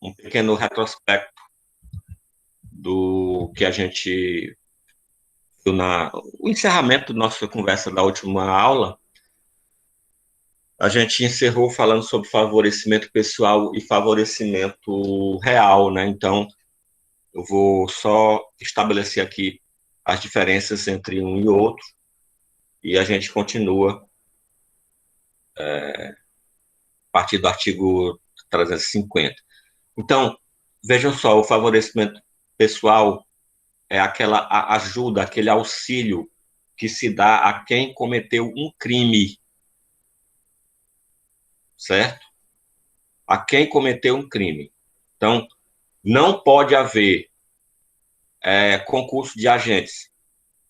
um pequeno retrospecto do que a gente viu o encerramento da nossa conversa da última aula. A gente encerrou falando sobre favorecimento pessoal e favorecimento real, né? Então, eu vou só estabelecer aqui as diferenças entre um e outro e a gente continua a partir do artigo 350. Então, vejam só, o favorecimento pessoal é aquela ajuda, aquele auxílio que se dá a quem cometeu um crime, certo? A quem cometeu um crime. Então, não pode haver concurso de agentes,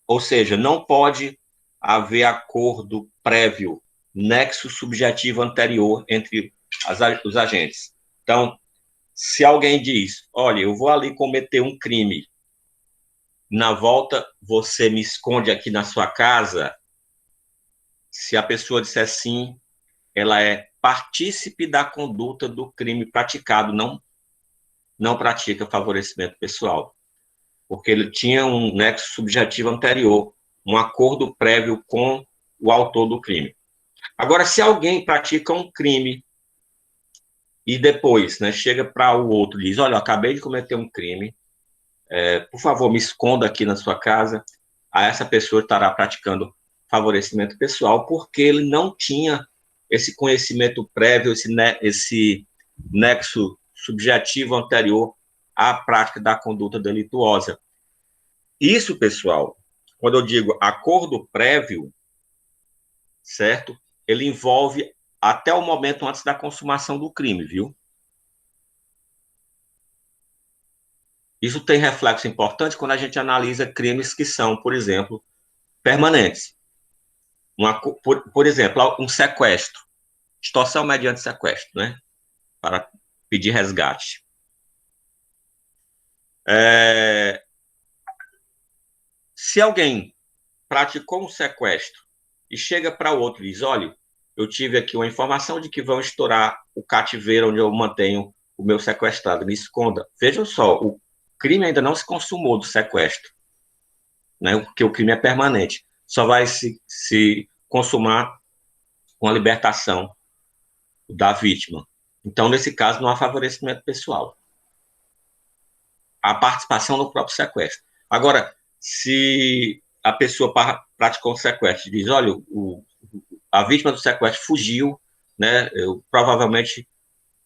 ou seja, não pode haver acordo prévio, nexo subjetivo anterior entre os agentes. Então, se alguém diz, olha, eu vou ali cometer um crime, na volta você me esconde aqui na sua casa, se a pessoa disser sim, ela é partícipe da conduta do crime praticado, não pratica favorecimento pessoal, porque ele tinha um nexo subjetivo anterior, um acordo prévio com o autor do crime. Agora, se alguém pratica um crime e depois, né, chega para o outro e diz, olha, eu acabei de cometer um crime, por favor, me esconda aqui na sua casa, a essa pessoa estará praticando favorecimento pessoal, porque ele não tinha esse conhecimento prévio, esse nexo subjetivo anterior à prática da conduta delituosa. Isso, pessoal, quando eu digo acordo prévio, certo? Ele envolve até o momento antes da consumação do crime, viu? Isso tem reflexo importante quando a gente analisa crimes que são, por exemplo, permanentes. Por exemplo, um sequestro, extorsão mediante sequestro, né? Para pedir resgate. Se alguém praticou um sequestro e chega para o outro e diz, olha, eu tive aqui uma informação de que vão estourar o cativeiro onde eu mantenho o meu sequestrado, me esconda. Vejam só, o crime ainda não se consumou do sequestro, né? Porque o crime é permanente. Só vai se consumar com a libertação da vítima. Então, nesse caso, não há favorecimento pessoal. Há participação no próprio sequestro. Agora, se a pessoa praticou um sequestro e diz, olha, a vítima do sequestro fugiu, né? Provavelmente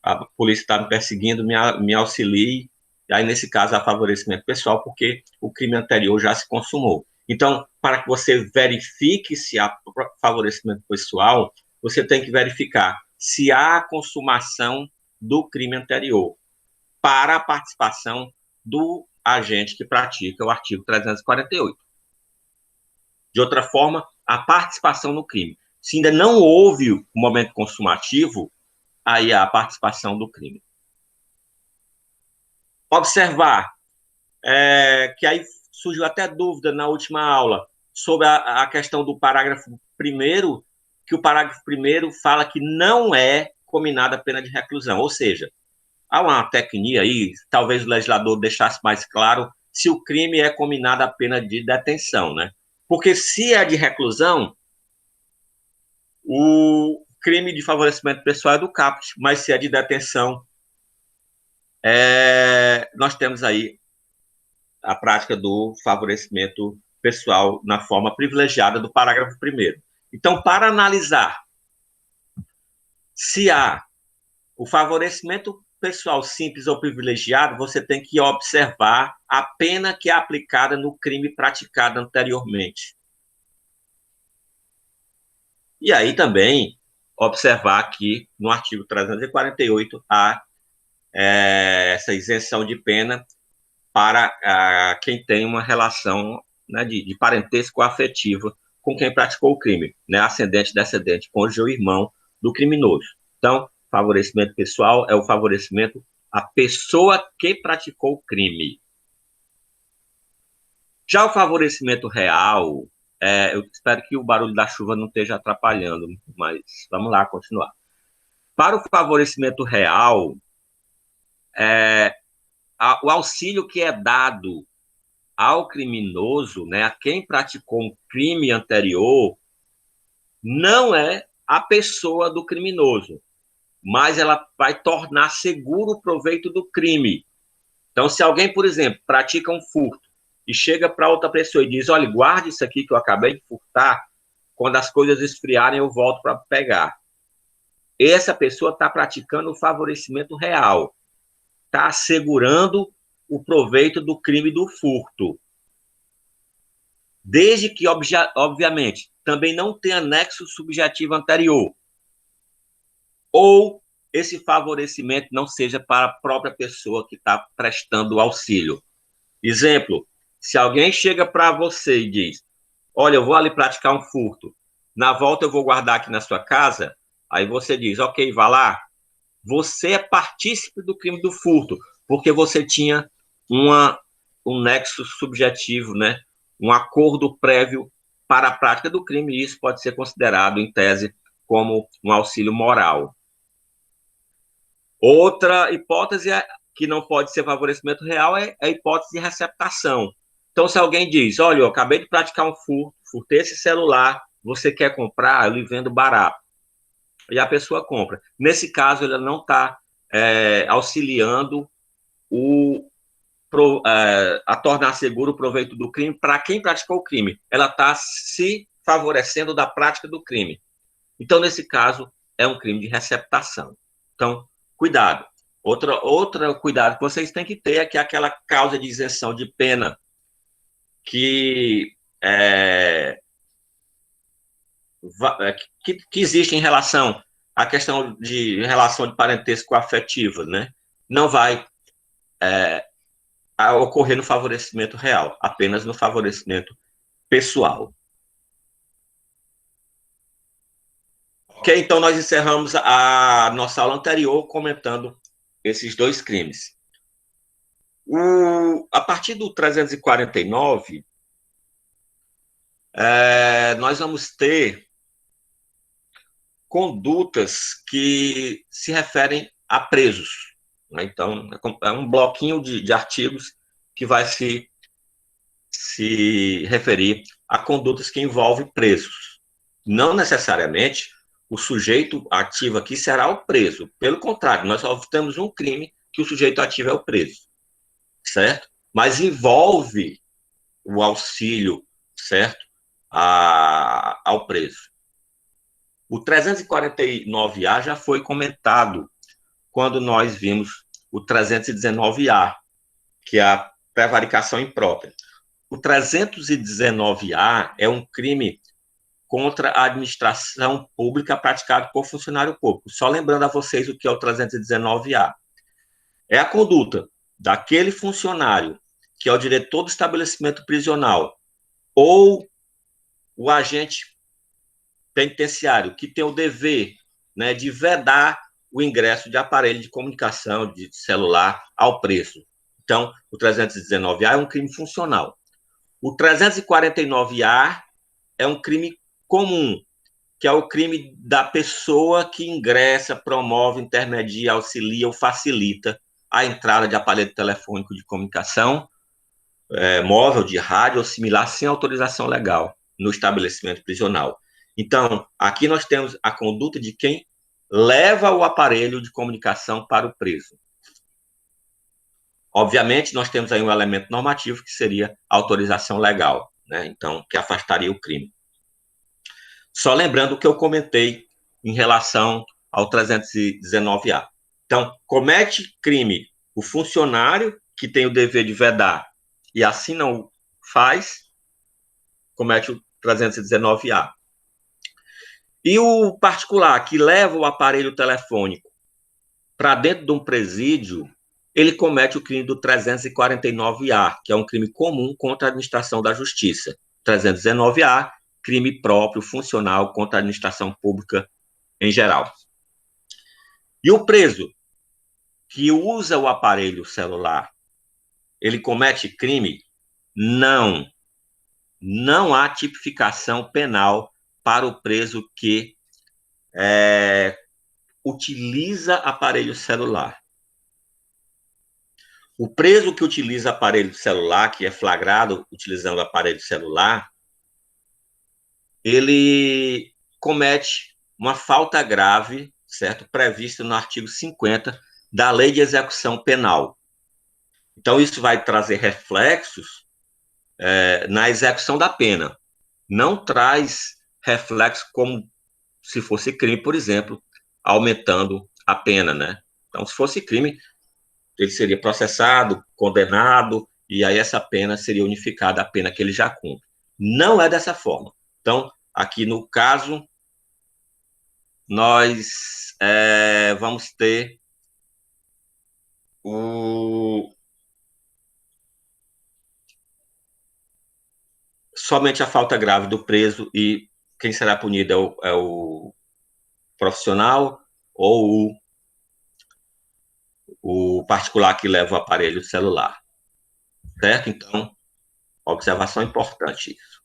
a polícia está me perseguindo, me auxilie. E aí, nesse caso, há favorecimento pessoal, porque o crime anterior já se consumou. Então, para que você verifique se há favorecimento pessoal, você tem que verificar se há consumação do crime anterior para a participação do agente que pratica o artigo 348. De outra forma, a participação no crime. Se ainda não houve o momento consumativo, aí há a participação do crime. Observar que aí surgiu até dúvida na última aula sobre a questão do parágrafo 1º, que o parágrafo 1º fala que não é cominada a pena de reclusão, ou seja, há uma tecnia aí, talvez o legislador deixasse mais claro se o crime é cominado a pena de detenção, né? Porque se é de reclusão, o crime de favorecimento pessoal é do caput, mas se é de detenção, nós temos aí a prática do favorecimento pessoal na forma privilegiada do parágrafo 1º. Então, para analisar se há o favorecimento pessoal simples ou privilegiado, você tem que observar a pena que é aplicada no crime praticado anteriormente. E aí também observar que no artigo 348 há essa isenção de pena para quem tem uma relação, né, de parentesco afetiva com quem praticou o crime, né, ascendente, descendente, cônjuge ou irmão do criminoso. Então, favorecimento pessoal é o favorecimento à pessoa que praticou o crime. Já o favorecimento real, eu espero que o barulho da chuva não esteja atrapalhando, mas vamos lá continuar. Para o favorecimento real, o auxílio que é dado ao criminoso, né, a quem praticou um crime anterior, não é a pessoa do criminoso, mas ela vai tornar seguro o proveito do crime. Então, se alguém, por exemplo, pratica um furto e chega para outra pessoa e diz: olha, guarde isso aqui que eu acabei de furtar, quando as coisas esfriarem eu volto para pegar. Essa pessoa está praticando o favorecimento real, está assegurando o proveito do crime do furto. Desde que, obviamente, também não tenha anexo subjetivo anterior, ou esse favorecimento não seja para a própria pessoa que está prestando o auxílio. Exemplo, se alguém chega para você e diz: olha, eu vou ali praticar um furto, na volta eu vou guardar aqui na sua casa, aí você diz: ok, vá lá. Você é partícipe do crime do furto, porque você tinha um nexo subjetivo, né? Um acordo prévio para a prática do crime, e isso pode ser considerado, em tese, como um auxílio moral. Outra hipótese que não pode ser favorecimento real é a hipótese de receptação. Então, se alguém diz: olha, eu acabei de praticar um furto, furtei esse celular, você quer comprar? Eu lhe vendo barato. E a pessoa compra. Nesse caso, ela não está auxiliando a tornar seguro o proveito do crime para quem praticou o crime. Ela está se favorecendo da prática do crime. Então, nesse caso, é um crime de receptação. Então, cuidado. Outra cuidado que vocês têm que ter é que aquela causa de isenção de pena é, que existe em relação à questão de relação de parentesco afetiva, né? Não vai ocorrer no favorecimento real, apenas no favorecimento pessoal. Ok, então nós encerramos a nossa aula anterior comentando esses dois crimes. A partir do 349, nós vamos ter condutas que se referem a presos. Né? Então, é um bloquinho de artigos que vai se referir a condutas que envolvem presos. Não necessariamente o sujeito ativo aqui será o preso. Pelo contrário, nós só temos um crime que o sujeito ativo é o preso, certo? Mas envolve o auxílio, certo? Ao preso. O 349A já foi comentado quando nós vimos o 319A, que é a prevaricação imprópria. O 319A é um crime contra a administração pública praticado por funcionário público. Só lembrando a vocês o que é o 319A. É a conduta daquele funcionário que é o diretor do estabelecimento prisional ou o agente penitenciário que tem o dever, né, de vedar o ingresso de aparelho de comunicação, de celular, ao preso. Então, o 319A é um crime funcional. O 349A é um crime comum, que é o crime da pessoa que ingressa, promove, intermedia, auxilia ou facilita a entrada de aparelho telefônico de comunicação, móvel, de rádio ou similar, sem autorização legal no estabelecimento prisional. Então, aqui nós temos a conduta de quem leva o aparelho de comunicação para o preso. Obviamente, nós temos aí um elemento normativo que seria a autorização legal, né? Então, que afastaria o crime. Só lembrando o que eu comentei em relação ao 319A. Então, comete crime o funcionário que tem o dever de vedar e assim não faz, comete o 319A. E o particular que leva o aparelho telefônico para dentro de um presídio, ele comete o crime do 349A, que é um crime comum contra a administração da justiça. 319A, crime próprio, funcional contra a administração pública em geral. E o preso que usa o aparelho celular, ele comete crime? Não. Não há tipificação penal para o preso que utiliza aparelho celular. O preso que utiliza aparelho celular, que é flagrado utilizando aparelho celular, ele comete uma falta grave, certo? Prevista no artigo 50 da Lei de Execução Penal. Então, isso vai trazer reflexos na execução da pena. Não traz reflexo como se fosse crime, por exemplo, aumentando a pena, né? Então, se fosse crime, ele seria processado, condenado, e aí essa pena seria unificada à pena que ele já cumpre. Não é dessa forma. Então, aqui no caso, nós vamos ter somente a falta grave do preso e quem será punido é o profissional ou o particular que leva o aparelho celular, certo? Então, observação importante isso.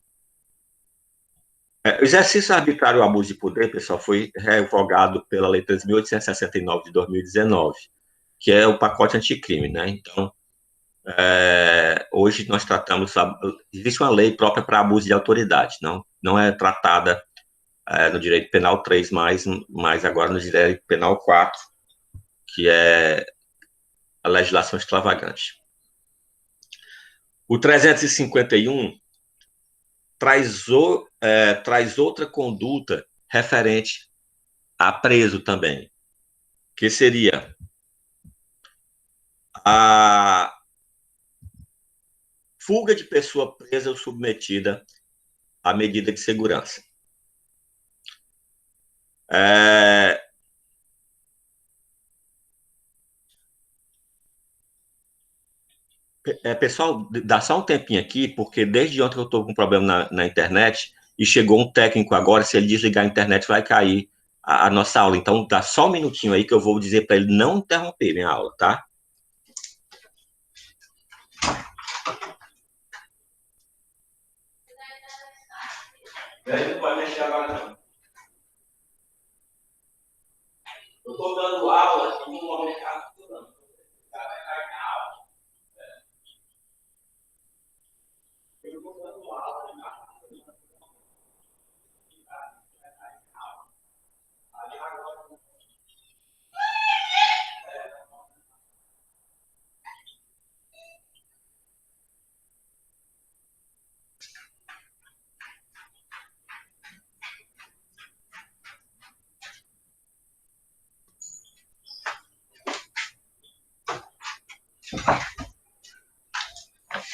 O exercício arbitrário e o abuso de poder, pessoal, foi revogado pela Lei 3.869 de 2019, que é o pacote anticrime, né? Então, hoje nós tratamos, existe uma lei própria para abuso de autoridade, não é tratada no direito penal 3, mas agora no direito penal 4, que é a legislação extravagante. O 351 traz outra conduta referente a preso também, que seria a fuga de pessoa presa ou submetida à medida de segurança. Pessoal, dá só um tempinho aqui, porque desde ontem eu estou com um problema na internet e chegou um técnico agora, se ele desligar a internet vai cair a nossa aula. Então, dá só um minutinho aí que eu vou dizer para ele não interromper minha aula, tá? Ele não pode mexer agora, não. Eu estou dando aula e não vou mexer.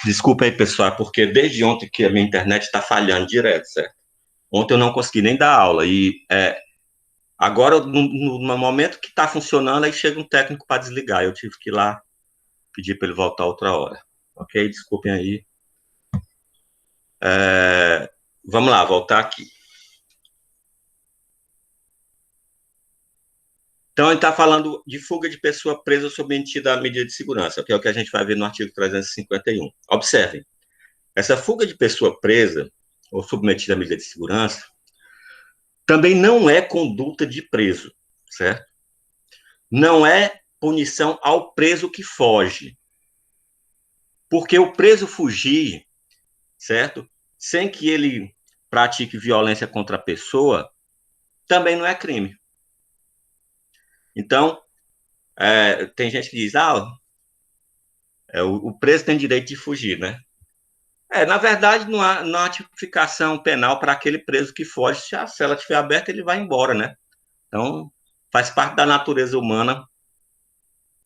Desculpa aí, pessoal, porque desde ontem que a minha internet está falhando direto, certo? Ontem eu não consegui nem dar aula e agora, no momento que está funcionando, aí chega um técnico para desligar. Eu tive que ir lá pedir para ele voltar outra hora. Ok? Desculpem aí. Vamos lá, voltar aqui. Então, ele está falando de fuga de pessoa presa ou submetida à medida de segurança, que é o que a gente vai ver no artigo 351. Observem, essa fuga de pessoa presa ou submetida à medida de segurança também não é conduta de preso, certo? Não é punição ao preso que foge. Porque o preso fugir, certo? Sem que ele pratique violência contra a pessoa, também não é crime. Então, tem gente que diz, o preso tem direito de fugir, né? Na verdade, não há tipificação penal para aquele preso que foge. Se a cela estiver aberta, ele vai embora, né? Então, faz parte da natureza humana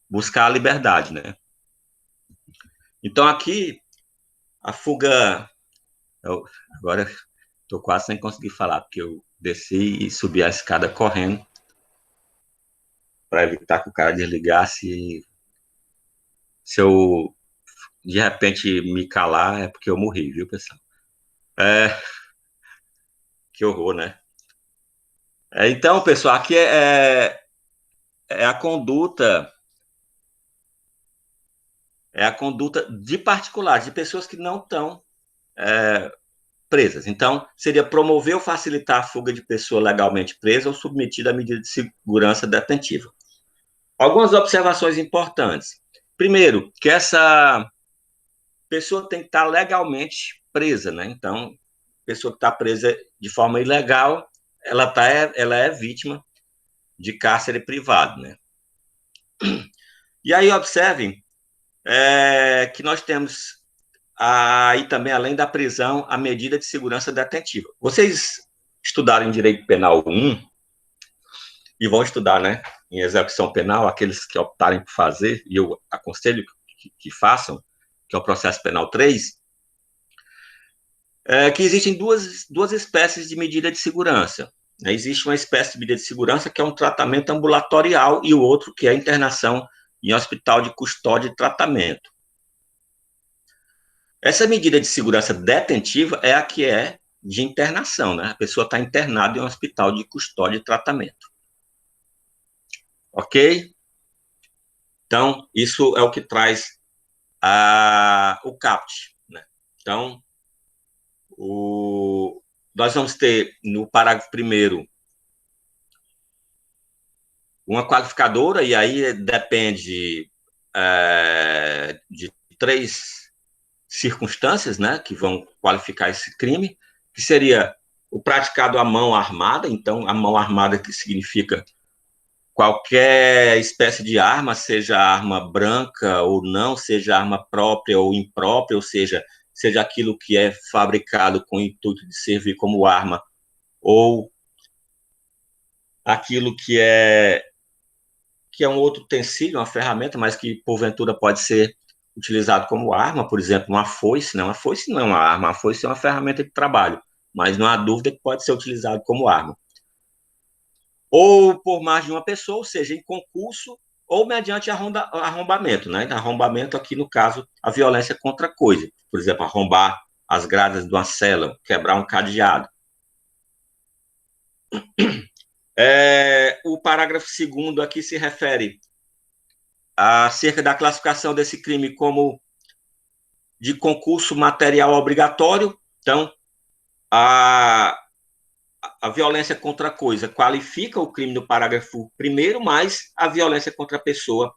buscar a liberdade, né? Então, aqui, a fuga... agora, estou quase sem conseguir falar, porque eu desci e subi a escada correndo para evitar que o cara desligasse. Se eu, de repente, me calar, é porque eu morri, viu, pessoal? Que horror, né? Então, pessoal, aqui é a conduta de particulares, de pessoas que não estão presas. Então, seria promover ou facilitar a fuga de pessoa legalmente presa ou submetida à medida de segurança detentiva. Algumas observações importantes. Primeiro, que essa pessoa tem que estar legalmente presa, né? Então, pessoa que está presa de forma ilegal, ela é vítima de cárcere privado, né? E aí, observem que nós temos aí também, além da prisão, a medida de segurança detentiva. Vocês estudaram em Direito Penal 1 e vão estudar, né, em execução penal, aqueles que optarem por fazer, e eu aconselho que façam, que é o processo penal 3, que existem duas espécies de medida de segurança. Existe uma espécie de medida de segurança que é um tratamento ambulatorial e o outro que é a internação em hospital de custódia e tratamento. Essa medida de segurança detentiva é a que é de internação, né? A pessoa está internada em um hospital de custódia e tratamento. Ok? Então, isso é o que traz o CAPT, né? Então, nós vamos ter no parágrafo 1º uma qualificadora, e aí depende de 3 circunstâncias, né, que vão qualificar esse crime, que seria o praticado à mão armada. Então, a mão armada, que significa qualquer espécie de arma, seja arma branca ou não, seja arma própria ou imprópria, ou seja aquilo que é fabricado com o intuito de servir como arma, ou aquilo que é um outro utensílio, uma ferramenta, mas que porventura pode ser utilizado como arma, por exemplo, uma foice. Não, uma foice não é uma arma, uma foice é uma ferramenta de trabalho, mas não há dúvida que pode ser utilizado como arma. Ou por mais de uma pessoa, ou seja, em concurso, ou mediante arrombamento, né? Arrombamento aqui, no caso, a violência contra coisa. Por exemplo, arrombar as grades de uma cela, quebrar um cadeado. O parágrafo 2º aqui se refere acerca da classificação desse crime como de concurso material obrigatório. Então, a violência contra a coisa qualifica o crime no parágrafo 1º, mas a violência contra a pessoa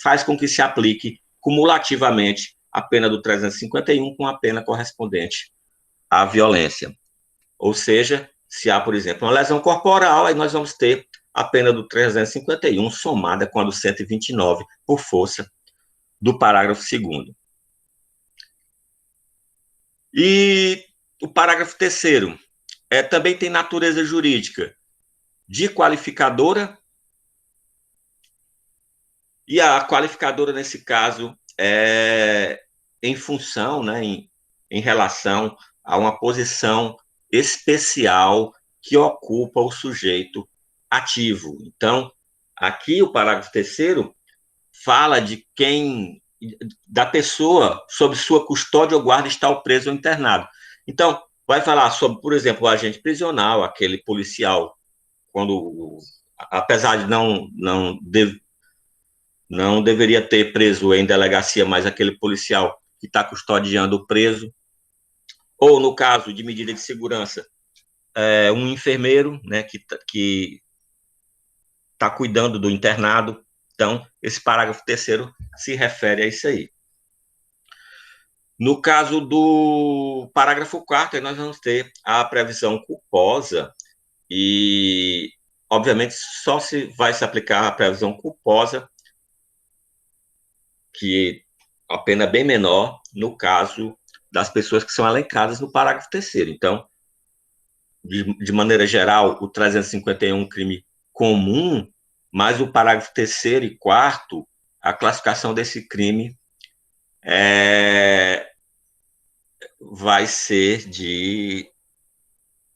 faz com que se aplique cumulativamente a pena do 351 com a pena correspondente à violência. Ou seja, se há, por exemplo, uma lesão corporal, aí nós vamos ter a pena do 351 somada com a do 129 por força do parágrafo 2º. E o parágrafo 3º também tem natureza jurídica de qualificadora, e a qualificadora, nesse caso, é em função, né, em relação a uma posição especial que ocupa o sujeito ativo. Então, aqui o parágrafo 3º fala de da pessoa sob sua custódia ou guarda está o preso ou internado. Então, vai falar sobre, por exemplo, o agente prisional, aquele policial, quando, apesar de não deveria ter preso em delegacia, mas aquele policial que está custodiando o preso, ou no caso de medida de segurança, um enfermeiro, né, que está cuidando do internado. Então, esse parágrafo 3º se refere a isso aí. No caso do parágrafo 4º, nós vamos ter a previsão culposa, e, obviamente, só vai se aplicar a previsão culposa, que a pena é bem menor, no caso das pessoas que são elencadas no parágrafo 3º. Então, de maneira geral, o 351 crime comum, mas o parágrafo 3º e 4º, a classificação desse crime vai ser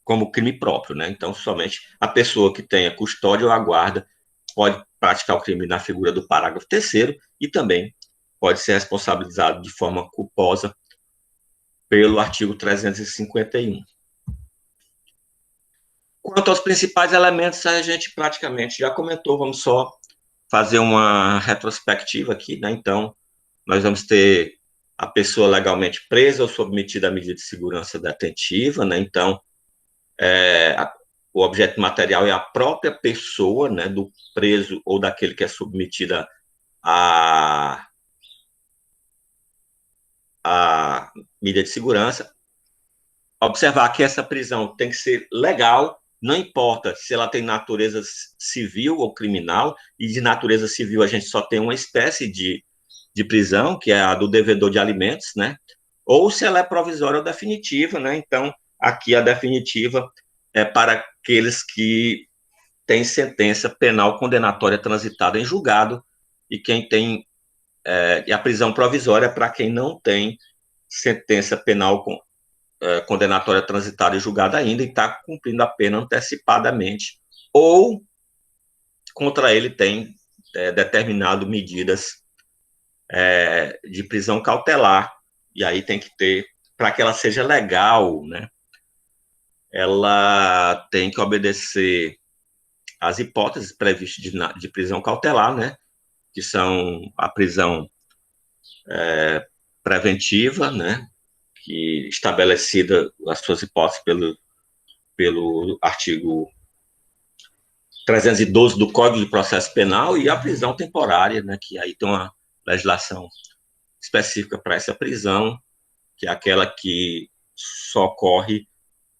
como crime próprio, né? Então, somente a pessoa que tenha custódia ou a guarda pode praticar o crime na figura do parágrafo 3º e também pode ser responsabilizado de forma culposa pelo artigo 351. Quanto aos principais elementos, a gente praticamente já comentou, vamos só fazer uma retrospectiva aqui, né? Então, nós vamos ter a pessoa legalmente presa ou submetida à medida de segurança detentiva, né? Então, o objeto material é a própria pessoa, né, do preso ou daquele que é submetida à medida de segurança. Observar que essa prisão tem que ser legal, não importa se ela tem natureza civil ou criminal, e de natureza civil a gente só tem uma espécie de prisão, que é a do devedor de alimentos, né? Ou se ela é provisória ou definitiva, né? Então, aqui a definitiva é para aqueles que têm sentença penal condenatória transitada em julgado, e quem tem e a prisão provisória é para quem não tem sentença penal condenatória transitada e julgada ainda e está cumprindo a pena antecipadamente, ou contra ele tem determinado medidas de prisão cautelar, e aí tem que ter, para que ela seja legal, né, ela tem que obedecer às hipóteses previstas de prisão cautelar, né, que são a prisão preventiva, né, que estabelecida as suas hipóteses pelo artigo 312 do Código de Processo Penal, e a prisão temporária, né, que aí tem uma legislação específica para essa prisão, que é aquela que só ocorre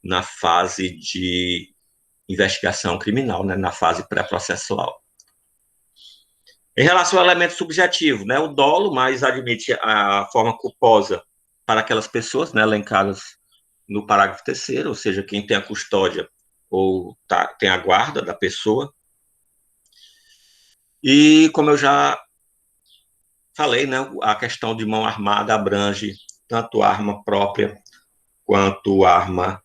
na fase de investigação criminal, né, na fase pré-processual. Em relação ao elemento subjetivo, né, o dolo, mas admite a forma culposa para aquelas pessoas, né, elencadas no parágrafo 3º, ou seja, quem tem a custódia ou tem a guarda da pessoa. E, como eu já falei, né, a questão de mão armada abrange tanto arma própria quanto arma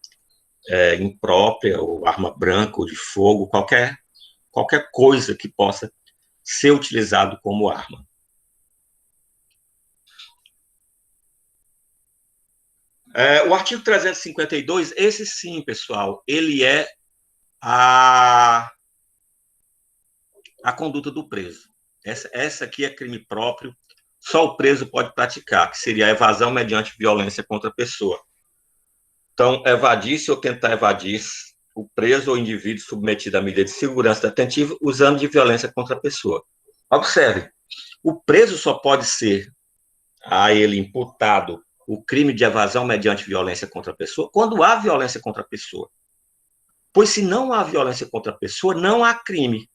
imprópria, ou arma branca, ou de fogo, qualquer coisa que possa ser utilizado como arma. O artigo 352, esse sim, pessoal, ele é a conduta do preso. Essa aqui é crime próprio, só o preso pode praticar, que seria a evasão mediante violência contra a pessoa. Então, evadir-se ou tentar evadir o preso ou indivíduo submetido à medida de segurança detentiva usando de violência contra a pessoa. Observe, o preso só pode ser a ele imputado o crime de evasão mediante violência contra a pessoa quando há violência contra a pessoa. Pois se não há violência contra a pessoa, não há crime.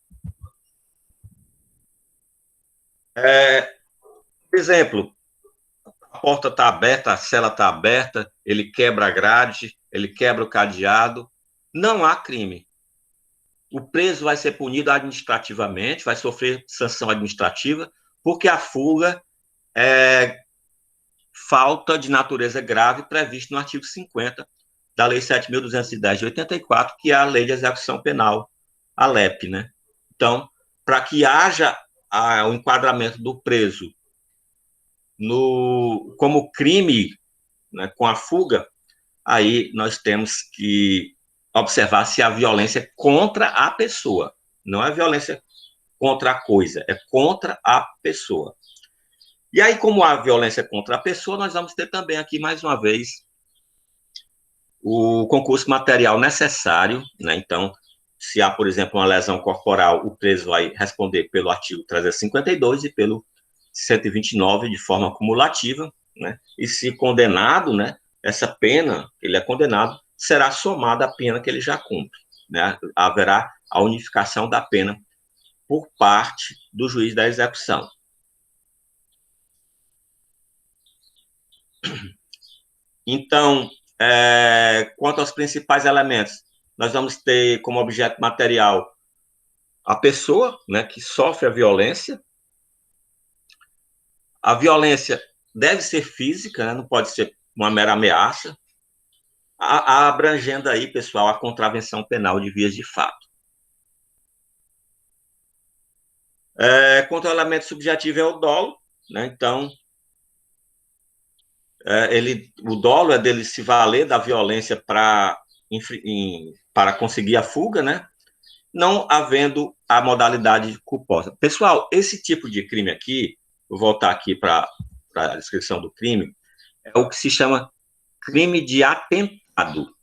Por exemplo, a porta está aberta, a cela está aberta, ele quebra a grade, ele quebra o cadeado, não há crime. O preso vai ser punido administrativamente, vai sofrer sanção administrativa, porque a fuga é falta de natureza grave prevista no artigo 50 da Lei 7.210 de 84, que é a Lei de Execução Penal, a LEP, né? Então, para que haja o enquadramento do preso como crime, né, com a fuga, aí nós temos que observar se a violência é contra a pessoa, não é violência contra a coisa, é contra a pessoa. E aí, como há violência contra a pessoa, nós vamos ter também aqui, mais uma vez, o concurso material necessário, né? Então, se há, por exemplo, uma lesão corporal, o preso vai responder pelo artigo 352 e pelo 129 de forma cumulativa, né? E se condenado, né, essa pena, ele é condenado, será somada à pena que ele já cumpre, né? Haverá a unificação da pena por parte do juiz da execução. Então, quanto aos principais elementos, nós vamos ter como objeto material a pessoa, né, que sofre a violência. A violência deve ser física, né, não pode ser uma mera ameaça, abrangendo aí, pessoal, a contravenção penal de vias de fato. Quanto ao elemento subjetivo é o dolo, né, então, o dolo é dele se valer da violência para conseguir a fuga, né, não havendo a modalidade culposa. Pessoal, esse tipo de crime aqui, vou voltar aqui para a descrição do crime, é o que se chama crime de atentado,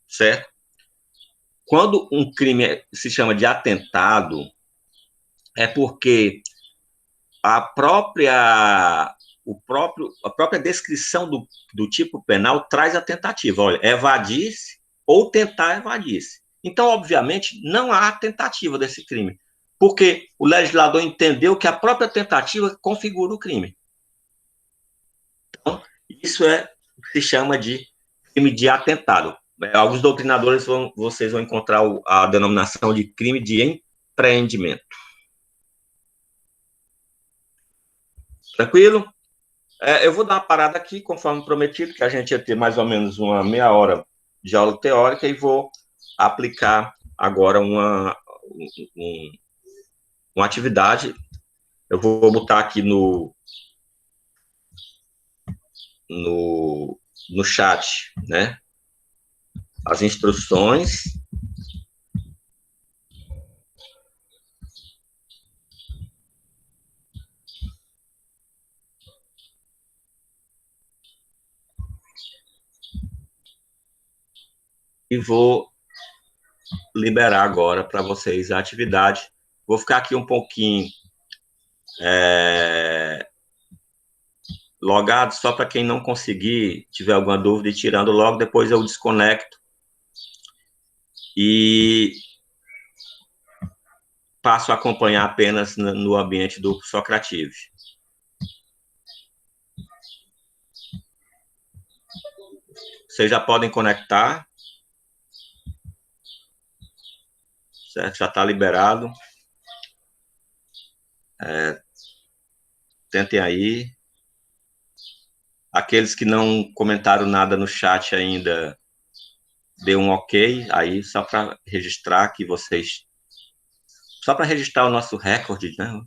certo? Quando um crime se chama de atentado, é porque a própria a própria descrição do tipo penal traz a tentativa. Olha, evadir-se ou tentar evadir-se. Então, obviamente, não há tentativa desse crime, porque o legislador entendeu que a própria tentativa configura o crime. Então, isso se chama de crime de atentado. Alguns doutrinadores vocês vão encontrar a denominação de crime de empreendimento. Tranquilo? Eu vou dar uma parada aqui, conforme prometido, que a gente ia ter mais ou menos uma meia hora de aula teórica e vou aplicar agora uma atividade. Eu vou botar aqui no chat, né, as instruções. E vou liberar agora para vocês a atividade. Vou ficar aqui um pouquinho logado, só para quem não conseguir, tiver alguma dúvida, e tirando logo, depois eu desconecto e passo a acompanhar apenas no ambiente do Socrative. Vocês já podem conectar. Certo? Já está liberado. Tentem aí. Aqueles que não comentaram nada no chat ainda, dê um ok aí, só para registrar que vocês... Só para registrar o nosso recorde, né?